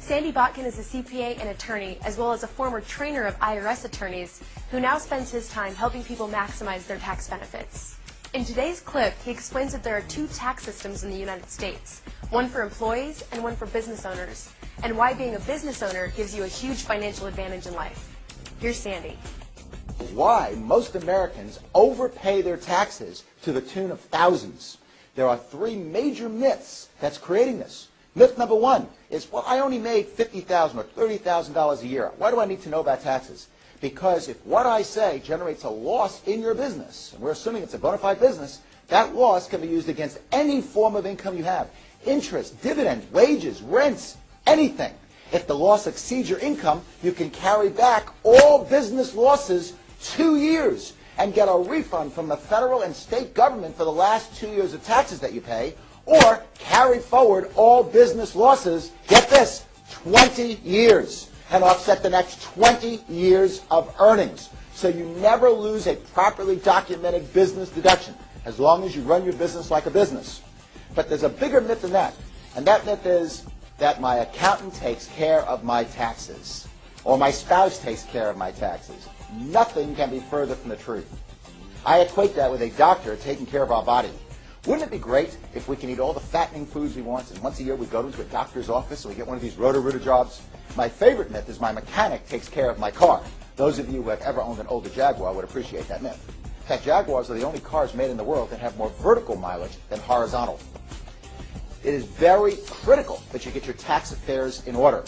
Sandy Botkins is a CPA and attorney, as well as a former trainer of IRS attorneys, who now spends his time helping people maximize their tax benefits. In today's clip, he explains that there are two tax systems in the United States, one for employees and one for business owners, and why being a business owner gives you a huge financial advantage in life. Here's Sandy. Why most Americans overpay their taxes to the tune of thousands. There are three major myths that's creating this. Myth number one is, well, I only made $50,000 or $30,000 a year. Why do I need to know about taxes? Because if what I say generates a loss in your business, and we're assuming it's a bona fide business, that loss can be used against any form of income you have. Interest, dividends, wages, rents, anything. If the loss exceeds your income, you can carry back all business losses 2 years and get a refund from the federal and state government for the last 2 years of taxes that you pay, or carry forward all business losses, get this, 20 years, and offset the next 20 years of earnings. So you never lose a properly documented business deduction, as long as you run your business like a business. But there's a bigger myth than that, and that myth is that my accountant takes care of my taxes, or my spouse takes care of my taxes. Nothing can be further from the truth. I equate that with a doctor taking care of our body. Wouldn't it be great if we can eat all the fattening foods we want, and once a year we go to a doctor's office and we get one of these roto-rooter jobs? My favorite myth is my mechanic takes care of my car. Those of you who have ever owned an older Jaguar would appreciate that myth. In fact, Jaguars are the only cars made in the world that have more vertical mileage than horizontal. It is very critical that you get your tax affairs in order.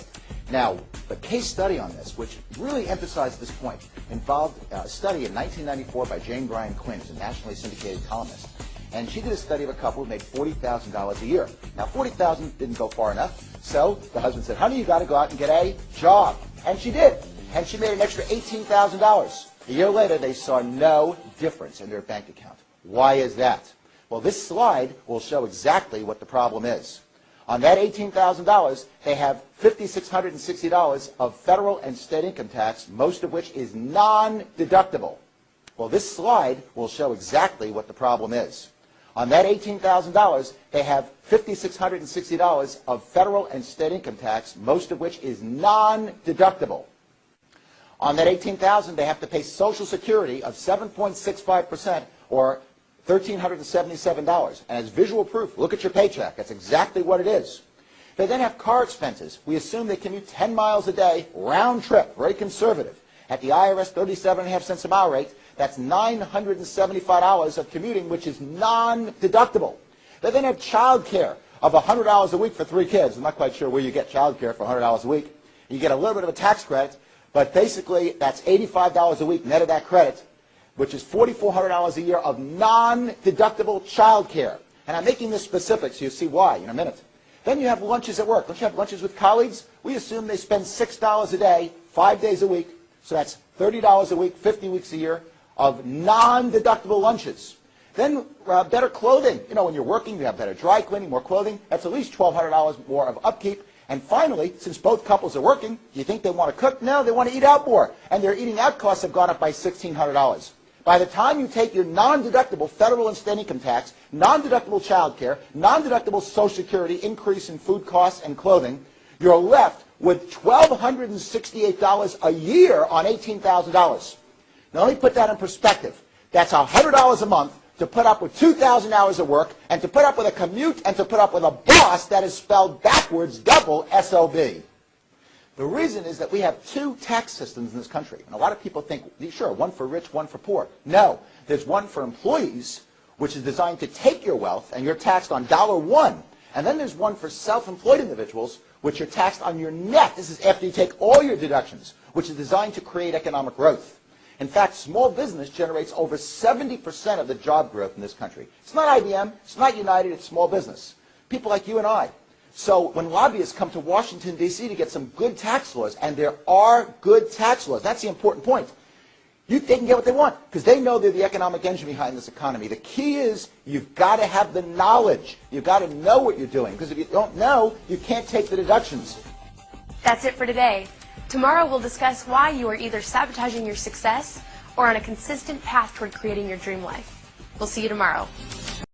Now, the case study on this, which really emphasized this point, involved a study in 1994 by Jane Bryan Quinn, who's a nationally syndicated columnist. And she did a study of a couple who made $40,000 a year. Now, $40,000 didn't go far enough, so the husband said, honey, you got to go out and get a job. And she did. And she made an extra $18,000. A year later, they saw no difference in their bank account. Why is that? Well, this slide will show exactly what the problem is. On that $18,000, they have $5,660 of federal and state income tax, most of which is non-deductible. Well, this slide will show exactly what the problem is. On that $18,000, they have $5,660 of federal and state income tax, most of which is non-deductible. On that $18,000, they have to pay Social Security of 7.65%, or $1,377. And as visual proof, look at your paycheck. That's exactly what it is. They then have car expenses. We assume they commute 10 miles a day, round trip, very conservative. At the IRS 37.5 cents a mile rate, that's $975 of commuting, which is non-deductible. They then have child care of $100 a week for 3 kids. I'm not quite sure where you get child care for $100 a week. You get a little bit of a tax credit, but basically that's $85 a week net of that credit, which is $4,400 a year of non-deductible child care. And I'm making this specific so you see why in a minute. Then you have lunches at work. Don't you have lunches with colleagues? We assume they spend $6 a day, 5 days a week, so that's $30 a week, 50 weeks a year, of non-deductible lunches. Then better clothing. You know, when you're working, you have better dry cleaning, more clothing. That's at least $1,200 more of upkeep. And finally, since both couples are working, do you think they want to cook? No, they want to eat out more. And their eating out costs have gone up by $1,600. By the time you take your non-deductible federal and state income tax, non-deductible child care, non-deductible Social Security increase in food costs and clothing, you're left with $1,268 a year on $18,000. Now let me put that in perspective. That's $100 a month to put up with 2,000 hours of work, and to put up with a commute, and to put up with a boss that is spelled backwards, double SOB. The reason is that we have 2 tax systems in this country. And a lot of people think, sure, one for rich, one for poor. No, there's one for employees, which is designed to take your wealth, and you're taxed on $1. And then there's one for self-employed individuals, which are taxed on your net. This is after you take all your deductions, which is designed to create economic growth. In fact, small business generates over 70% of the job growth in this country. It's not IBM, it's not United, it's small business. People like you and I. So when lobbyists come to Washington, D.C. to get some good tax laws, and there are good tax laws, that's the important point, they can get what they want, because they know they're the economic engine behind this economy. The key is you've got to have the knowledge. You've got to know what you're doing, because if you don't know, you can't take the deductions. That's it for today. Tomorrow we'll discuss why you are either sabotaging your success or on a consistent path toward creating your dream life. We'll see you tomorrow.